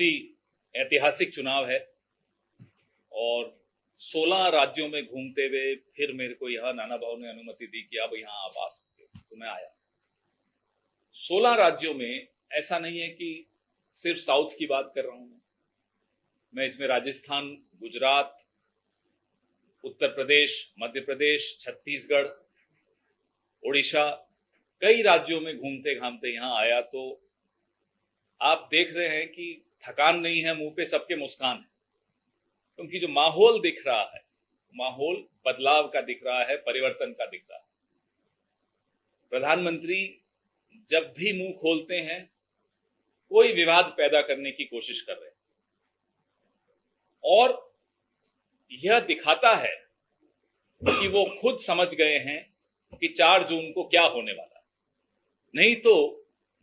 बहुत ही ऐतिहासिक चुनाव है और 16 राज्यों में घूमते हुए फिर मेरे को यहाँ नाना भाव ने अनुमति दी कि अब यहाँ आप आ सकते हो, तो मैं आया। 16 राज्यों में ऐसा नहीं है कि सिर्फ साउथ की बात कर रहा हूं मैं इसमें राजस्थान, गुजरात, उत्तर प्रदेश, मध्य प्रदेश, छत्तीसगढ़, ओडिशा, कई राज्यों में घूमते घामते यहां आया। तो आप देख रहे हैं कि थकान नहीं है, मुंह पे सबके मुस्कान है, क्योंकि जो माहौल दिख रहा है, माहौल बदलाव का दिख रहा है, परिवर्तन का दिख रहा है। प्रधानमंत्री जब भी मुंह खोलते हैं कोई विवाद पैदा करने की कोशिश कर रहे हैं और यह दिखाता है कि वो खुद समझ गए हैं कि 4 जून को क्या होने वाला है। नहीं तो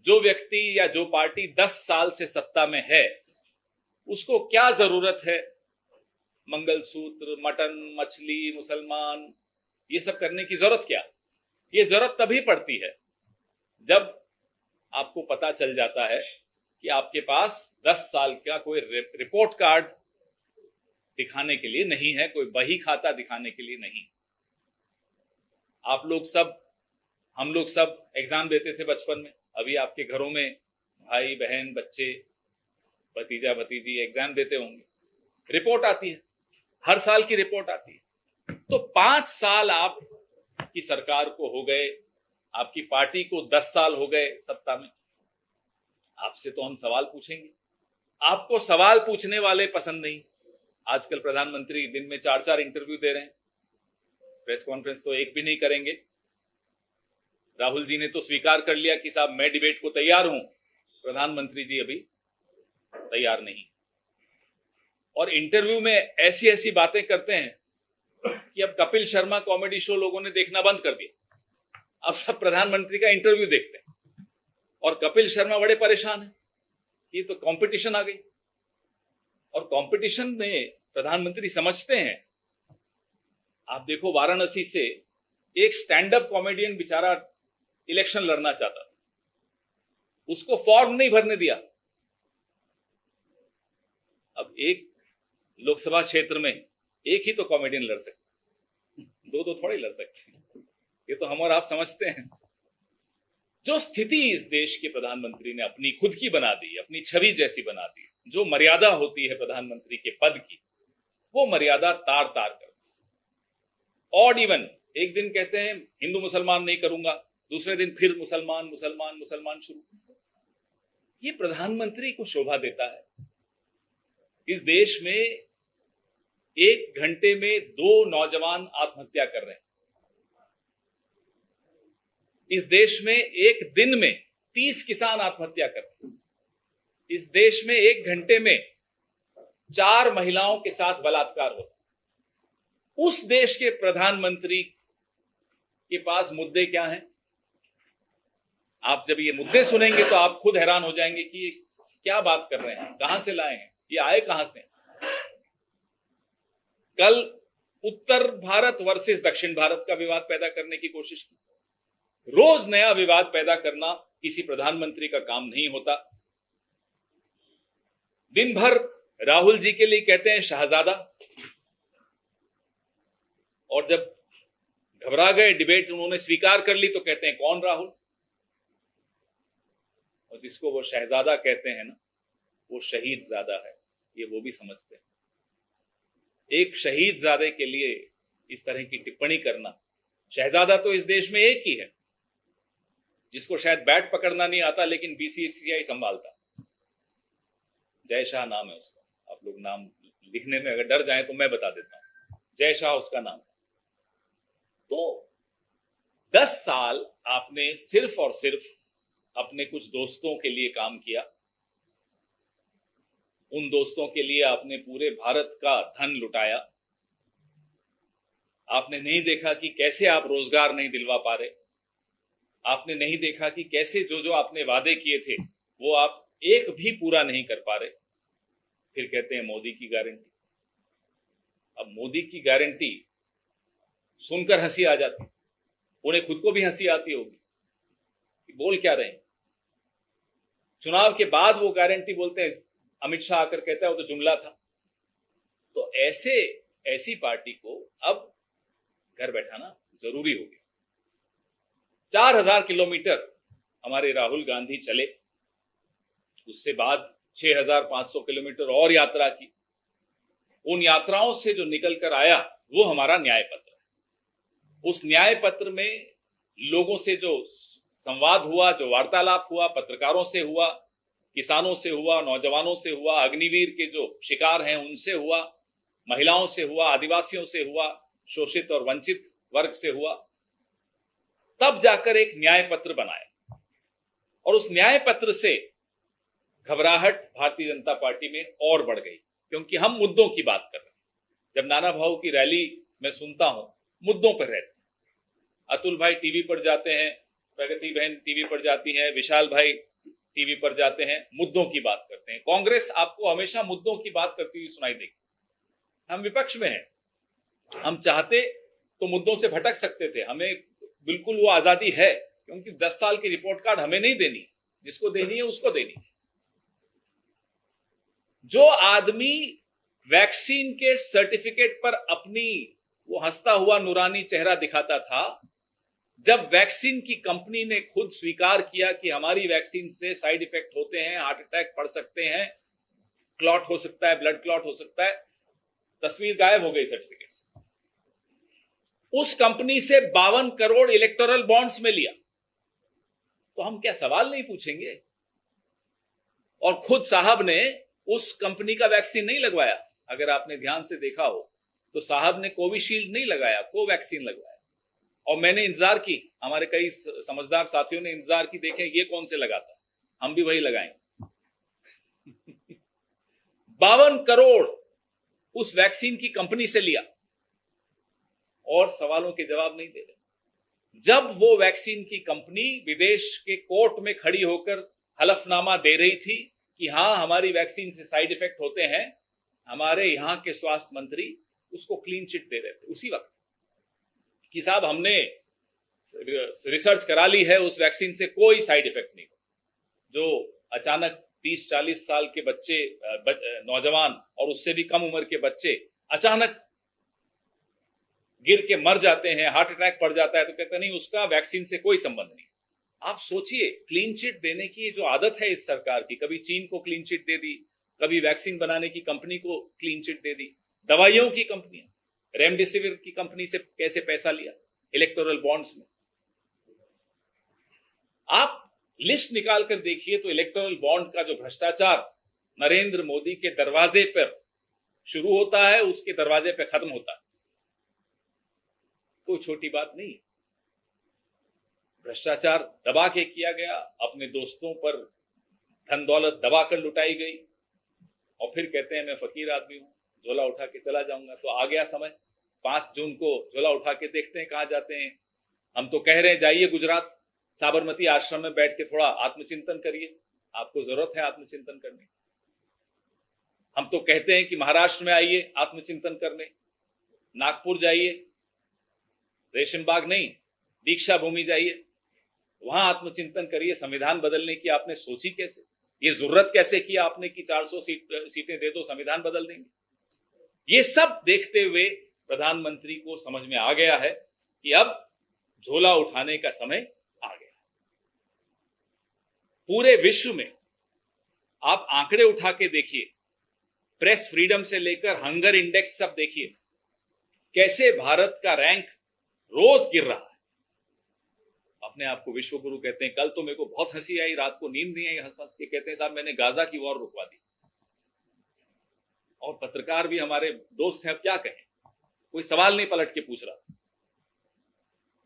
जो व्यक्ति या जो पार्टी 10 साल से सत्ता में है उसको क्या जरूरत है मंगलसूत्र, मटन, मछली, मुसलमान, ये सब करने की जरूरत क्या? ये जरूरत तभी पड़ती है जब आपको पता चल जाता है कि आपके पास 10 साल का कोई रिपोर्ट कार्ड दिखाने के लिए नहीं है, कोई बही खाता दिखाने के लिए नहीं। आप लोग सब, हम लोग सब एग्जाम देते थे बचपन में। अभी आपके घरों में भाई बहन, बच्चे, भतीजा भतीजी एग्जाम देते होंगे। रिपोर्ट आती है, हर साल की रिपोर्ट आती है। तो 5 साल आप की सरकार को हो गए, आपकी पार्टी को 10 साल हो गए सत्ता में। आपसे तो हम सवाल पूछेंगे, आपको सवाल पूछने वाले पसंद नहीं। आजकल प्रधानमंत्री दिन में 4-4 इंटरव्यू दे रहे हैं, प्रेस कॉन्फ्रेंस तो एक भी नहीं करेंगे। राहुल जी ने तो स्वीकार कर लिया कि साहब मैं डिबेट को तैयार हूं, प्रधानमंत्री जी अभी तैयार नहीं। और इंटरव्यू में ऐसी ऐसी बातें करते हैं कि अब कपिल शर्मा कॉमेडी शो लोगों ने देखना बंद कर दिया, अब सब प्रधानमंत्री का इंटरव्यू देखते हैं। और कपिल शर्मा बड़े परेशान हैं, ये तो कंपटीशन आ गई। और कंपटीशन में प्रधानमंत्री समझते हैं। आप देखो, वाराणसी से एक स्टैंड अप कॉमेडियन बेचारा इलेक्शन लड़ना चाहता था, उसको फॉर्म नहीं भरने दिया। अब एक लोकसभा क्षेत्र में एक ही तो कॉमेडियन लड़ सकते, दो थोड़े लड़ सकते हैं। ये तो हम और आप समझते हैं। जो स्थिति इस देश के प्रधानमंत्री ने अपनी खुद की बना दी, अपनी छवि जैसी बना दी, जो मर्यादा होती है प्रधानमंत्री के पद की, वो मर्यादा तार तार कर ऑड इवन। एक दिन कहते हैं हिंदू मुसलमान नहीं करूंगा, दूसरे दिन फिर मुसलमान मुसलमान मुसलमान शुरू। ये प्रधानमंत्री को शोभा देता है। इस देश में 1 घंटे में 2 नौजवान आत्महत्या कर रहे हैं। इस देश में एक दिन में 30 किसान आत्महत्या कर रहे हैं। इस देश में 1 घंटे में 4 महिलाओं के साथ बलात्कार होता है। उस देश के प्रधानमंत्री के पास मुद्दे क्या हैं? आप जब ये मुद्दे सुनेंगे तो आप खुद हैरान हो जाएंगे कि ये क्या बात कर रहे हैं, कहां से लाए हैं, ये आए कहां से। कल उत्तर भारत वर्सेस दक्षिण भारत का विवाद पैदा करने की कोशिश की। रोज नया विवाद पैदा करना किसी प्रधानमंत्री का काम नहीं होता। दिन भर राहुल जी के लिए कहते हैं शहजादा, और जब घबरा गए, डिबेट उन्होंने स्वीकार कर ली, तो कहते हैं कौन राहुल। और जिसको वो शहजादा कहते हैं ना, वो शहीद ज़ादा है, ये वो भी समझते हैं। एक शहीद ज़ादे के लिए इस तरह की टिप्पणी करना, शहजादा तो इस देश में एक ही है जिसको शायद बैट पकड़ना नहीं आता लेकिन बीसीसीआई संभालता। जय शाह नाम है उसका। आप लोग नाम लिखने में अगर डर जाएं तो मैं बता देता हूं, जय शाह उसका नाम है। तो 10 साल आपने सिर्फ और सिर्फ अपने कुछ दोस्तों के लिए काम किया। उन दोस्तों के लिए आपने पूरे भारत का धन लुटाया। आपने नहीं देखा कि कैसे आप रोजगार नहीं दिलवा पा रहे। आपने नहीं देखा कि कैसे जो जो आपने वादे किए थे वो आप एक भी पूरा नहीं कर पा रहे। फिर कहते हैं मोदी की गारंटी। अब मोदी की गारंटी सुनकर हंसी आ जाती, उन्हें खुद को भी हंसी आती होगी कि बोल क्या रहे हैं। चुनाव के बाद वो गारंटी बोलते हैं अमित शाह आकर कहता है वो तो जुमला था। तो ऐसी पार्टी को अब घर बैठाना जरूरी हो गया। 4000 किलोमीटर हमारे राहुल गांधी चले, उससे बाद 6500 किलोमीटर और यात्रा की। उन यात्राओं से जो निकल कर आया वो हमारा न्याय पत्र है। उस न्याय पत्र में लोगों से जो संवाद हुआ, जो वार्तालाप हुआ, पत्रकारों से हुआ, किसानों से हुआ, नौजवानों से हुआ, अग्निवीर के जो शिकार हैं उनसे हुआ, महिलाओं से हुआ, आदिवासियों से हुआ, शोषित और वंचित वर्ग से हुआ, तब जाकर एक न्याय पत्र बनाया। और उस न्याय पत्र से घबराहट भारतीय जनता पार्टी में और बढ़ गई, क्योंकि हम मुद्दों की बात कर रहे हैं। जब नाना भाऊ की रैली में सुनता हूं, मुद्दों पर रहते हैं। अतुल भाई टीवी पर जाते हैं, प्रगति बहन टीवी पर जाती हैं, विशाल भाई टीवी पर जाते हैं, मुद्दों की बात करते हैं। कांग्रेस आपको हमेशा मुद्दों की बात करती हुई सुनाई देगी। हम विपक्ष में हैं, हम चाहते तो मुद्दों से भटक सकते थे, हमें बिल्कुल वो आजादी है, क्योंकि 10 साल की रिपोर्ट कार्ड हमें नहीं देनी, जिसको देनी है उसको देनी है। जो आदमी वैक्सीन के सर्टिफिकेट पर अपनी वो हंसता हुआ नूरानी चेहरा दिखाता था, जब वैक्सीन की कंपनी ने खुद स्वीकार किया कि हमारी वैक्सीन से साइड इफेक्ट होते हैं, हार्ट अटैक पड़ सकते हैं, क्लॉट हो सकता है, ब्लड क्लॉट हो सकता है, तस्वीर गायब हो गई सर्टिफिकेट से। उस कंपनी से 52 करोड़ इलेक्टोरल बॉन्ड्स में लिया, तो हम क्या सवाल नहीं पूछेंगे? और खुद साहब ने उस कंपनी का वैक्सीन नहीं लगवाया। अगर आपने ध्यान से देखा हो तो साहब ने कोविशील्ड नहीं लगाया, कोवैक्सीन लगवाया। और मैंने इंतजार की, हमारे कई समझदार साथियों ने इंतजार की, देखें ये कौन से लगाता, हम भी वही लगाएंगे। 52 करोड़ उस वैक्सीन की कंपनी से लिया और सवालों के जवाब नहीं दे रहे। जब वो वैक्सीन की कंपनी विदेश के कोर्ट में खड़ी होकर हलफनामा दे रही थी कि हां हमारी वैक्सीन से साइड इफेक्ट होते हैं, हमारे यहां के स्वास्थ्य मंत्री उसको क्लीन चिट दे रहे थे उसी वक्त कि साहब हमने रिसर्च करा ली है, उस वैक्सीन से कोई साइड इफेक्ट नहीं हो। जो अचानक 30-40 साल के बच्चे, नौजवान और उससे भी कम उम्र के बच्चे अचानक गिर के मर जाते हैं, हार्ट अटैक पड़ जाता है, तो कहते नहीं उसका वैक्सीन से कोई संबंध नहीं। आप सोचिए, क्लीन चिट देने की जो आदत है इस सरकार की, कभी चीन को क्लीन चिट दे दी, कभी वैक्सीन बनाने की कंपनी को क्लीन चिट दे दी, दवाइयों की कंपनियां, रेमडेसिविर की कंपनी से कैसे पैसा लिया इलेक्टोरल बॉन्ड्स में। आप लिस्ट निकाल कर देखिए तो इलेक्टोरल बॉन्ड का जो भ्रष्टाचार नरेंद्र मोदी के दरवाजे पर शुरू होता है, उसके दरवाजे पर खत्म होता है। कोई छोटी बात नहीं। भ्रष्टाचार दबा के किया गया, अपने दोस्तों पर धन दौलत दबा कर लुटाई गई, और फिर कहते हैं मैं फकीर आदमी हूं, झोला उठा के चला जाऊंगा। तो आ गया समय, 5 जून को झोला उठा के देखते हैं कहां जाते हैं। हम तो कह रहे हैं जाइए गुजरात, साबरमती आश्रम में बैठ के थोड़ा आत्मचिंतन करिए, आपको जरूरत है आत्मचिंतन करने। हम तो कहते हैं कि महाराष्ट्र में आइए आत्मचिंतन करने, नागपुर जाइए, रेशम बाग नहीं दीक्षा भूमि जाइए, वहां आत्मचिंतन करिए। संविधान बदलने की आपने सोची कैसे, ये जरूरत कैसे किया आपने कि 400 सीटें दे दो संविधान बदल देंगे। ये सब देखते हुए प्रधानमंत्री को समझ में आ गया है कि अब झोला उठाने का समय आ गया। पूरे विश्व में आप आंकड़े उठा के देखिए, प्रेस फ्रीडम से लेकर हंगर इंडेक्स सब देखिए, कैसे भारत का रैंक रोज गिर रहा है। अपने आप को विश्व गुरु कहते हैं। कल तो मेरे को बहुत हंसी आई, रात को नींद नहीं आई हंस हंस के। कहते हैं साहब मैंने गाजा की वॉर रुकवा दी। और पत्रकार भी हमारे दोस्त हैं, अब क्या कहें, कोई सवाल नहीं पलट के पूछ रहा।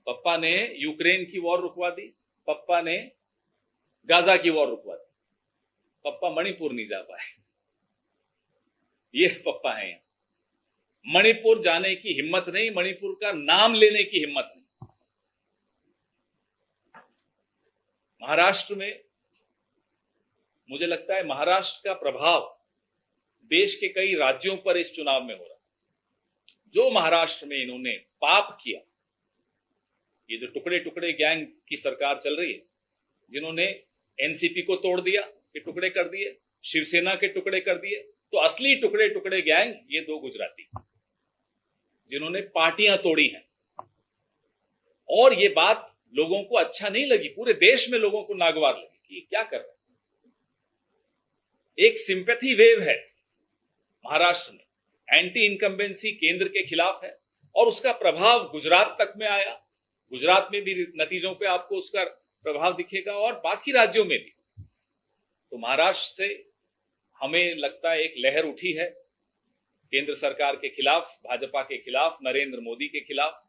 पप्पा ने यूक्रेन की वॉर रुकवा दी, पप्पा ने गाजा की वॉर रुकवा दी, पप्पा मणिपुर नहीं जा पाए। ये पप्पा हैं। मणिपुर जाने की हिम्मत नहीं, मणिपुर का नाम लेने की हिम्मत नहीं। महाराष्ट्र में मुझे लगता है महाराष्ट्र का प्रभाव देश के कई राज्यों पर इस चुनाव में हो रहा है। जो महाराष्ट्र में इन्होंने पाप किया, ये जो टुकड़े टुकड़े गैंग की सरकार चल रही है, जिन्होंने एनसीपी को तोड़ दिया, ये टुकड़े कर दिए, शिवसेना के टुकड़े कर दिए। तो असली टुकड़े टुकड़े गैंग ये दो गुजराती जिन्होंने पार्टियां तोड़ी हैं। और ये बात लोगों को अच्छा नहीं लगी, पूरे देश में लोगों को नागवार लगी कि ये क्या कर रहे हैं। एक सिंपैथी वेव है महाराष्ट्र में, एंटी इनकम्बेंसी केंद्र के खिलाफ है और उसका प्रभाव गुजरात तक में आया। गुजरात में भी नतीजों पे आपको उसका प्रभाव दिखेगा और बाकी राज्यों में भी। तो महाराष्ट्र से हमें लगता है एक लहर उठी है केंद्र सरकार के खिलाफ, भाजपा के खिलाफ, नरेंद्र मोदी के खिलाफ,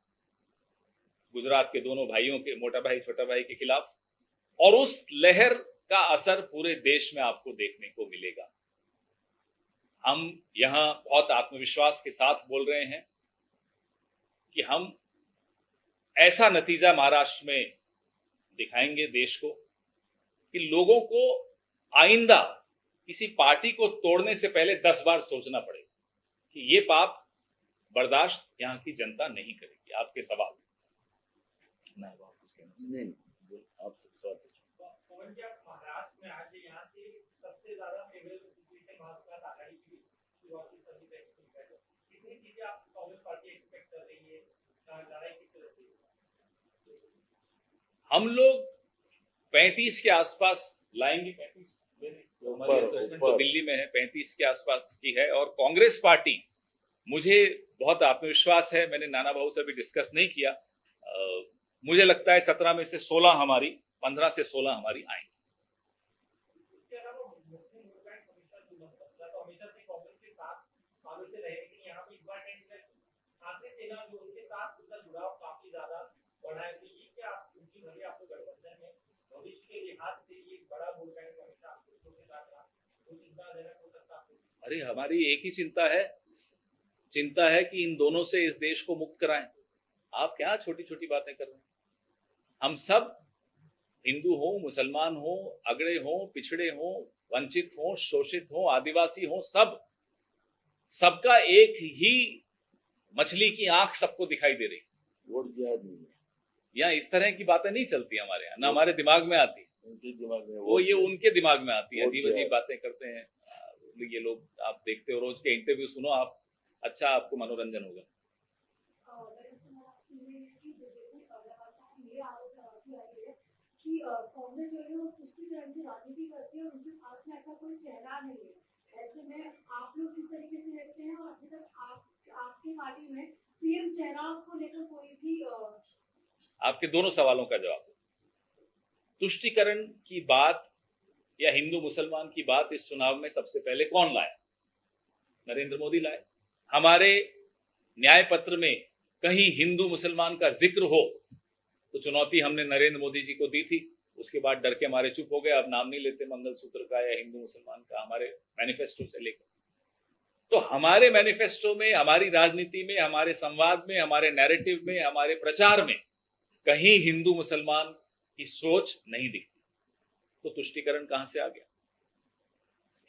गुजरात के दोनों भाइयों के, मोटा भाई छोटा भाई के खिलाफ। और उस लहर का असर पूरे देश में आपको देखने को मिलेगा। हम यहां बहुत आत्मविश्वास के साथ बोल रहे हैं कि हम ऐसा नतीजा महाराष्ट्र में दिखाएंगे देश को कि लोगों को आइंदा किसी पार्टी को तोड़ने से पहले 10 बार सोचना पड़ेगा कि ये पाप बर्दाश्त यहां की जनता नहीं करेगी। आपके सवाल नहीं, आप सवाल महाराष्ट्र में आज यहाँ से सबसे ज्यादा भाजपा आघाड़ी की कितनी चीजें आप कांग्रेस पार्टी एक्सपेक्ट कर रही है, लड़ाई किस तरह से? हम लोग 35 के आसपास लाएंगे। 35 तो दिल्ली में है, 35 के आसपास की है। और कांग्रेस पार्टी, मुझे बहुत आत्मविश्वास है, मैंने नाना भाऊ से भी डिस्कस नहीं किया, मुझे लगता है 17 में से 16 हमारी, 15 से 16 हमारी आएंगी। अरे हमारी एक ही चिंता है कि इन दोनों से इस देश को मुक्त कराएं। आप क्या छोटी छोटी बातें कर रहे हैं। हम सब, हिंदू हो, मुसलमान हो, अगड़े हो, पिछड़े हो, वंचित हो, शोषित हो, आदिवासी हो, सबका एक ही मछली की आंख सबको दिखाई दे रही। वोट जिहाद नहीं है। यहाँ इस तरह की बातें नहीं चलती हमारे यहाँ, ना हमारे दिमाग में आती, उनके दिमाग में वो ये उनके दिमाग में आती है। वोट अजीब अजीब बातें करते हैं ये लोग। आप देखते हो, रोज के इंटरव्यू सुनो आप, अच्छा आपको मनोरंजन होगा। कांग्रेस जो है वो तुष्टिकरण की राजनीति करती है और उनके पास में ऐसा कोई चेहरा नहीं है। ऐसे में आप लोग किस तरीके से देखते हैं और अभी तक आपकी पार्टी में पीएम चेहरा को लेकर कोई भी आपके दोनों सवालों का जवाब। तुष्टिकरण की बात या हिंदू मुसलमान की बात इस चुनाव में सबसे पहले कौन लाया? नरेंद्र मोदी लाए। हमारे न्याय पत्र में कहीं हिंदू मुसलमान का जिक्र हो तो चुनौती हमने नरेंद्र मोदी जी को दी थी। उसके बाद डर के मारे चुप हो गए, अब नाम नहीं लेते मंगलसूत्र का या हिंदू मुसलमान का हमारे मैनिफेस्टो से लेकर। तो हमारे मैनिफेस्टो में, हमारी राजनीति में, हमारे संवाद में, हमारे नैरेटिव में, हमारे प्रचार में कहीं हिंदू मुसलमान की सोच नहीं दिखती। तो तुष्टिकरण कहां से आ गया?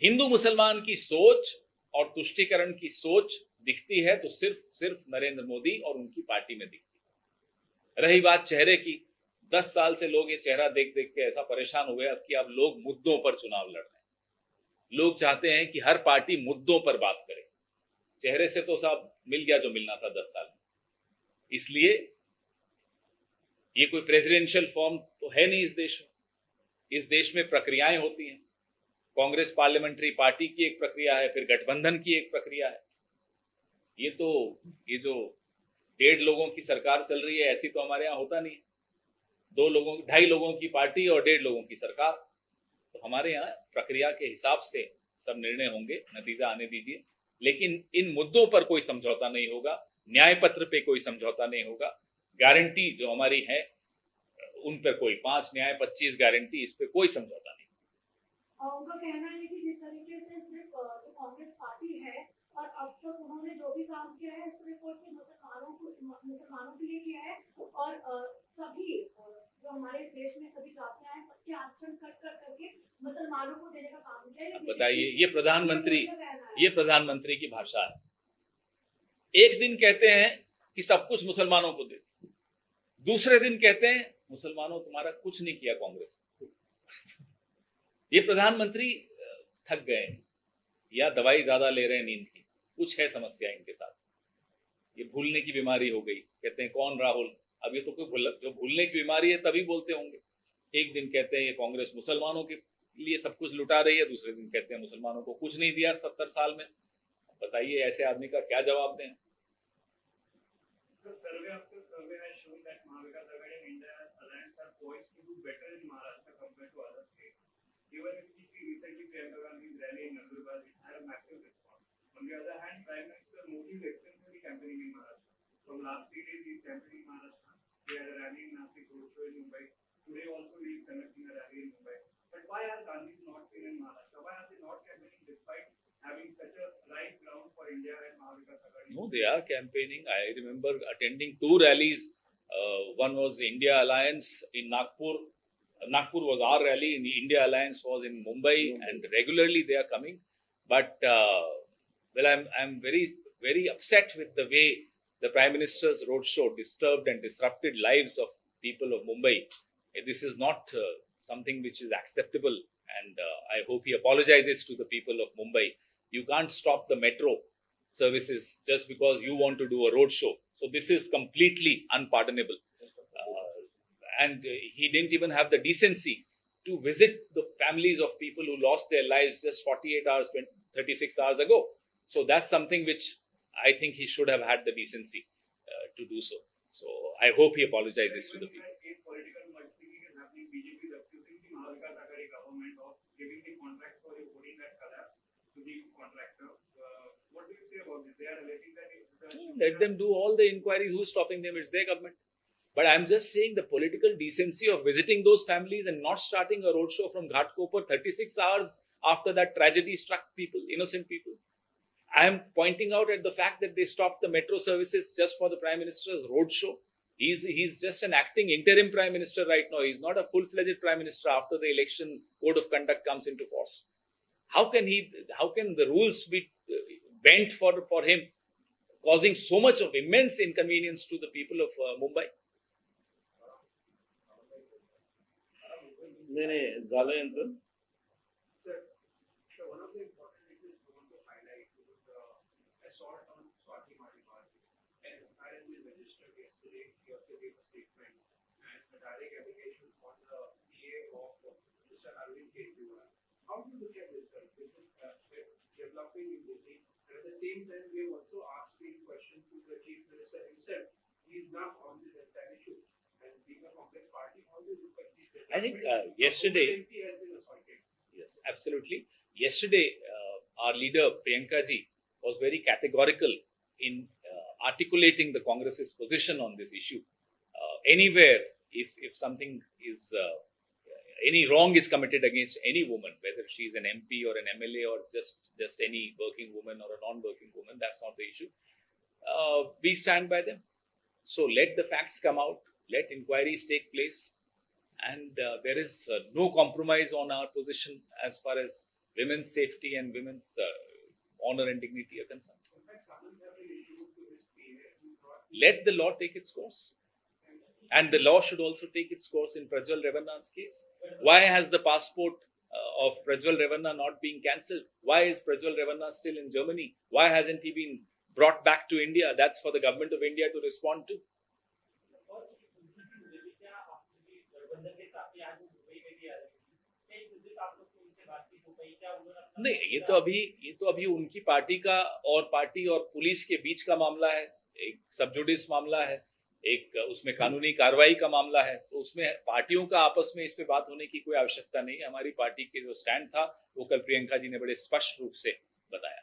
हिंदू मुसलमान की सोच और तुष्टिकरण की सोच दिखती है तो सिर्फ नरेंद्र मोदी और उनकी पार्टी में दिखती है। रही बात चेहरे की, 10 साल से लोग ये चेहरा देख देख के ऐसा परेशान हो गया कि अब लोग मुद्दों पर चुनाव लड़ रहे हैं। लोग चाहते हैं कि हर पार्टी मुद्दों पर बात करे। चेहरे से तो सब मिल गया जो मिलना था 10 साल में। इसलिए ये कोई प्रेसिडेंशियल फॉर्म तो है नहीं इस देश में। इस देश में प्रक्रियाएं होती हैं। कांग्रेस पार्लियामेंट्री पार्टी की एक प्रक्रिया है, फिर गठबंधन की एक प्रक्रिया है। ये जो 1.5 लोगों की सरकार चल रही है, ऐसी तो हमारे यहाँ होता नहीं। 2.5 लोगों की पार्टी और 1.5 लोगों की सरकार। तो हमारे यहाँ प्रक्रिया के हिसाब से सब निर्णय होंगे, नतीजा आने दीजिए। लेकिन इन मुद्दों पर कोई समझौता नहीं होगा, न्याय पत्र पे कोई समझौता नहीं होगा। गारंटी जो हमारी है उन पर कोई 5 न्याय 25 गारंटी, इस पे कोई समझौता नहीं। उनका कहना है कि जिस तरीके से सिर्फ कांग्रेस पार्टी है और अब तक उन्होंने जो भी काम किया है सिर्फ और सिर्फ मुसलमानों के लिए किया है और सभी जो हमारे देश में सभी जातियां हैं सबके आरक्षण कट करके मुसलमानों को देने का काम किया है। बताइए, ये प्रधानमंत्री की भाषा है। एक दिन कहते हैं कि सब कुछ मुसलमानों को दे, दूसरे दिन कहते हैं मुसलमानों तुम्हारा कुछ नहीं किया कांग्रेस। ये प्रधानमंत्री थक गए हैं या दवाई ज्यादा ले रहे हैं नींद की, कुछ है समस्या इनके साथ। ये भूलने की बीमारी हो गई, कहते हैं कौन राहुल, अब ये तो कोई जो भूलने की बीमारी है तभी बोलते होंगे। एक दिन कहते हैं ये कांग्रेस मुसलमानों के लिए सब कुछ लुटा रही है, दूसरे दिन कहते हैं मुसलमानों को कुछ नहीं दिया 70 साल में। बताइए ऐसे आदमी का क्या जवाब दें। Survey after survey has shown that Mahavikas Aghadi and India Alliance are poised to do better in Maharashtra compared to other states. Even if we see recently Priyanka Gandhi's rally in Nandurbar, it had a massive response. On the other hand, Prime Minister Modi is extensively campaigning in Maharashtra. From last 3 days, he is campaigning in Maharashtra. He had a rally in Nashik, roadshow in Mumbai. Today also he is conducting a rally in Mumbai. But why are Gandhis not seen in Maharashtra? Why are they not campaigning despite having such a right ground for India and Mahavikas Aghadi? No, they are campaigning. I remember attending 2 rallies. One was India Alliance in Nagpur. Nagpur was our rally. In India Alliance was in Mumbai, and regularly they are coming. But well, I'm very upset with the way the Prime Minister's roadshow disturbed and disrupted lives of people of Mumbai. This is not something which is acceptable, and I hope he apologizes to the people of Mumbai. You can't stop the metro services just because you want to do a road show. So this is completely unpardonable. And he didn't even have the decency to visit the families of people who lost their lives just 48 hours, 36 hours ago. So that's something which I think he should have had the decency to do so. So I hope he apologizes to the people. If political mudslinging is happening, BJP is accusing the Mahavikas Aghadi government of giving the contract for reporting that collapse to the contractor. What do you say about this? They are alleging that Let them do all the inquiries. Who's stopping them? It's their government. But I'm just saying the political decency of visiting those families and not starting a roadshow from Ghatkopar 36 hours after that tragedy struck people, innocent people. I am pointing out at the fact that they stopped the metro services just for the Prime Minister's roadshow. He's just an acting interim Prime Minister right now. He's not a full-fledged Prime Minister after the election code of conduct comes into force. How can the rules be bent for him, causing so much of immense inconvenience to the people of Mumbai? नहीं झालं यांचं. So one of the important issues we want to highlight is assault on Swati Mahipal. And apparently registered yesterday, he also gave a statement and a direct allegation on the PA of Mr. Arvind Kejriwal. How do you look at this, sir? This is developing in Delhi. And at the same time, we have also asked the question to the Chief Minister himself. He is not on this entire issue. And being a Congress party, how do you look at this? I think yesterday, yes, absolutely. Yesterday, our leader Priyanka ji was very categorical in articulating the Congress's position on this issue. Anywhere, if something is any wrong is committed against any woman, whether she is an MP or an MLA or just any working woman or a non-working woman, that's not the issue. We stand by them. So let the facts come out. Let inquiries take place. And there is no compromise on our position as far as women's safety and women's honor and dignity are concerned. Let the law take its course. And the law should also take its course in Prajwal Revanna's case. Why has the passport of Prajwal Revanna not been cancelled? Why is Prajwal Revanna still in Germany? Why hasn't he been brought back to India? That's for the government of India to respond to. नहीं, ये तो अभी उनकी party का और party और police के बीच का मामला है, एक सबजुडिस मामला है, एक उसमें कानूनी कार्रवाई का मामला है, तो उसमें पार्टियों का आपस में इस पे बात होने की कोई आवश्यकता नहीं है। हमारी पार्टी के जो स्टैंड था वो कल प्रियंका जी ने बड़े स्पष्ट रूप से बताया।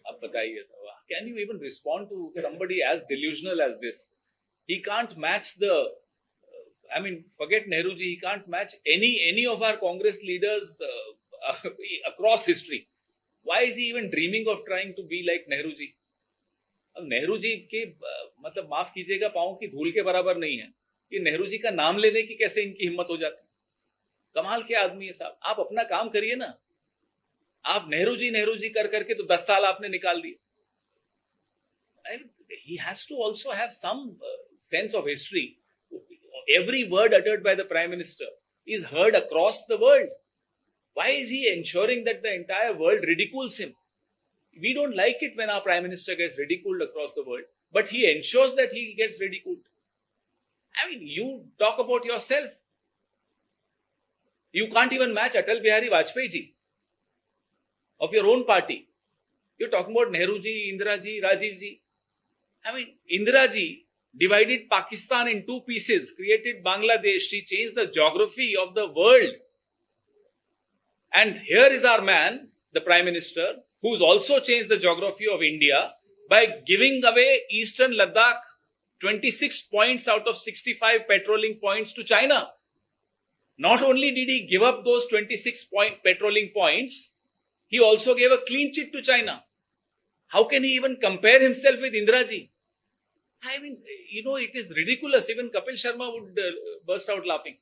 अब बताइए, can you even respond to somebody as delusional as this? He can't match forget Nehru ji, he can't match any of our Congress leaders across history. Why is he even dreaming of trying to be like Nehru ji? अब नेहरू जी के मतलब माफ कीजिएगा पांव की धूल के बराबर नहीं है कि नेहरू जी का नाम लेने की कैसे इनकी हिम्मत हो जाती। कमाल के आदमी है साहब, आप अपना काम करिए ना, आप नेहरू जी कर करके तो 10 साल आपने निकाल दिए. He has to also have some sense of history. Every word uttered by the Prime Minister is heard across the world. Why is he ensuring that the entire world ridicules him? We don't like it when our Prime Minister gets ridiculed across the world, but he ensures that he gets ridiculed. I mean, you talk about yourself. You can't even match Atal Bihari Vajpayee ji of your own party. You're talking about Nehru ji, Indira ji, Rajiv ji. I mean, Indira ji divided Pakistan in two pieces, created Bangladesh. She changed the geography of the world. And here is our man, the Prime Minister, who's also changed the geography of India by giving away Eastern Ladakh 26 points out of 65 patrolling points to China. Not only did he give up those 26 patrolling points, he also gave a clean chit to China. How can he even compare himself with Indira ji? I mean, you know, it is ridiculous. Even Kapil Sharma would burst out laughing.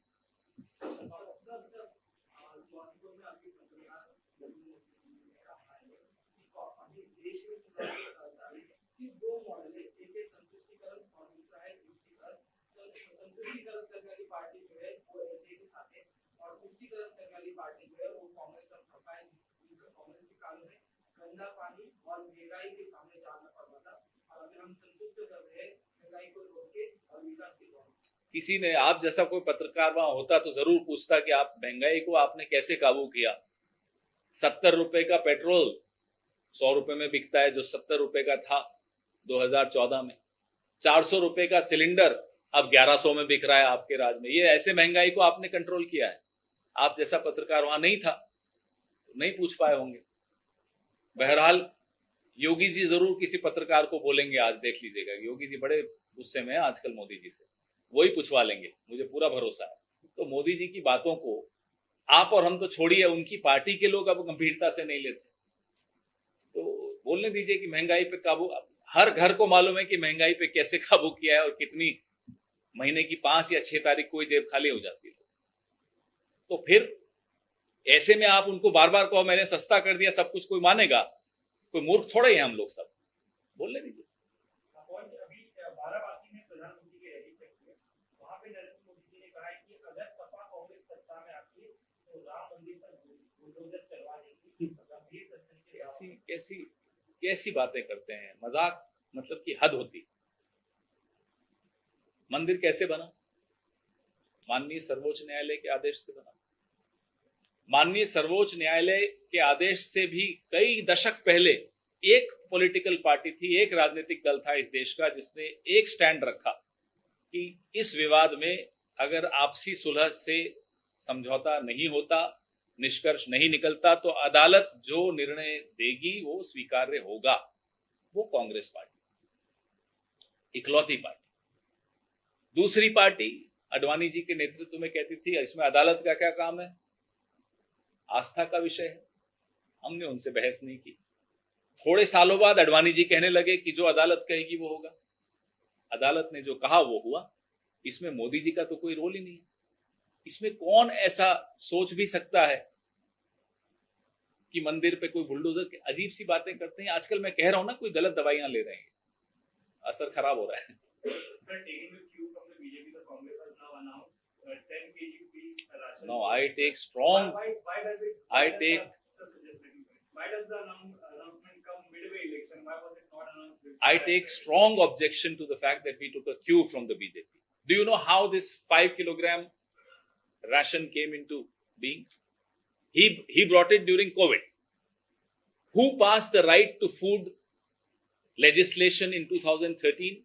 किसी ने, आप जैसा कोई पत्रकार वहां होता तो जरूर पूछता कि आप महंगाई को आपने कैसे काबू किया. 70 रुपए का पेट्रोल 100 रुपए में बिकता है, जो 70 रुपए का था 2014 में. 400 रुपए का सिलेंडर अब 1100 में बिक रहा है आपके राज में. ये ऐसे महंगाई को आपने कंट्रोल किया है. आप जैसा पत्रकार वहां नहीं था तो नहीं पूछ पाए होंगे. बहरहाल योगी जी जरूर किसी पत्रकार को बोलेंगे, आज देख लीजिएगा. योगी जी बड़े गुस्से में है आजकल मोदी जी से, वही पूछवा लेंगे, मुझे पूरा भरोसा है. तो मोदी जी की बातों को आप और हम तो छोड़िए, उनकी पार्टी के लोग अब गंभीरता से नहीं लेते. तो बोलने दीजिए कि महंगाई पे काबू. हर घर को मालूम है कि महंगाई पे कैसे काबू किया है और कितनी महीने की 5 या 6 तारीख को जेब खाली हो जाती है. तो फिर ऐसे में आप उनको बार बार कहो मैंने सस्ता कर दिया, सब कुछ कोई मानेगा? कोई मूर्ख थोड़ा ही है हम लोग सब. बोलने दीजिए. कैसी कैसी बातें करते हैं. मजाक मतलब की हद होती. मंदिर कैसे बना? माननीय सर्वोच्च न्यायालय के आदेश से बना. माननीय सर्वोच्च न्यायालय के आदेश से भी कई दशक पहले एक पॉलिटिकल पार्टी थी, एक राजनीतिक दल था इस देश का, जिसने एक स्टैंड रखा कि इस विवाद में अगर आपसी सुलह से समझौता नहीं होता, निष्कर्ष नहीं निकलता, तो अदालत जो निर्णय देगी वो स्वीकार्य होगा. वो कांग्रेस पार्टी, इकलौती पार्टी. दूसरी पार्टी अडवाणी जी के नेतृत्व में कहती थी इसमें अदालत का क्या काम है, आस्था का विषय है. हमने उनसे बहस नहीं की. थोड़े सालों बाद अडवाणी जी कहने लगे कि जो अदालत कहेगी वो होगा. अदालत ने जो कहा वो हुआ. इसमें मोदी जी का तो कोई रोल ही नहीं है. इसमें कौन ऐसा सोच भी सकता है कि मंदिर पे कोई बुलडोजर की अजीब सी बातें करते हैं. आजकल मैं कह रहा हूं ना, कोई गलत दवाइयां ले रहे हैं, असर खराब हो रहा है. No, I take strong. I take. Why does the announcement come midway election? Why was it not announced? I take strong objection to the fact that we took a cue from the BJP. Do you know how this 5 kilogram ration came into being? He brought it during COVID. Who passed the right to food legislation in 2013?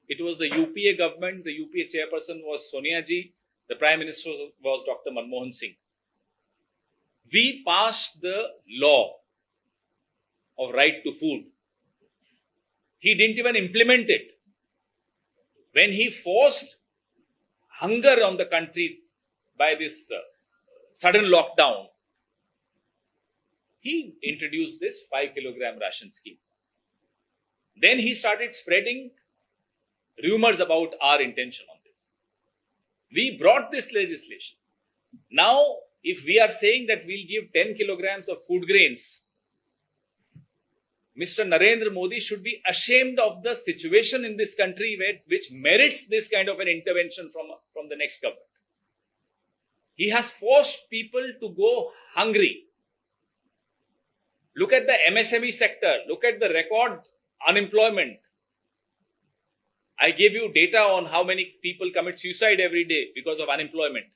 It was the UPA government. The UPA chairperson was Sonia ji. The Prime Minister was Dr. Manmohan Singh. We passed the law of right to food. He didn't even implement it. When he forced hunger on the country by this sudden lockdown, he introduced this 5 kilogram ration scheme. Then he started spreading rumors about our intention on this. We brought this legislation. Now If we are saying that we'll give 10 kilograms of food grains, Mr. Narendra Modi should be ashamed of the situation in this country which merits this kind of an intervention from the next government. He has forced people to go hungry. Look at the MSME sector. Look at the record unemployment. I gave you data on how many people commit suicide every day because of unemployment.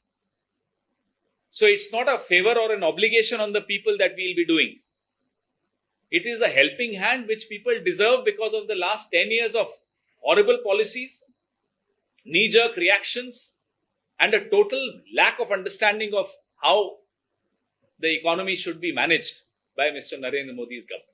So it's not a favor or an obligation on the people that we'll be doing. It is a helping hand which people deserve because of the last 10 years of horrible policies, knee-jerk reactions, and a total lack of understanding of how the economy should be managed by Mr. Narendra Modi's government.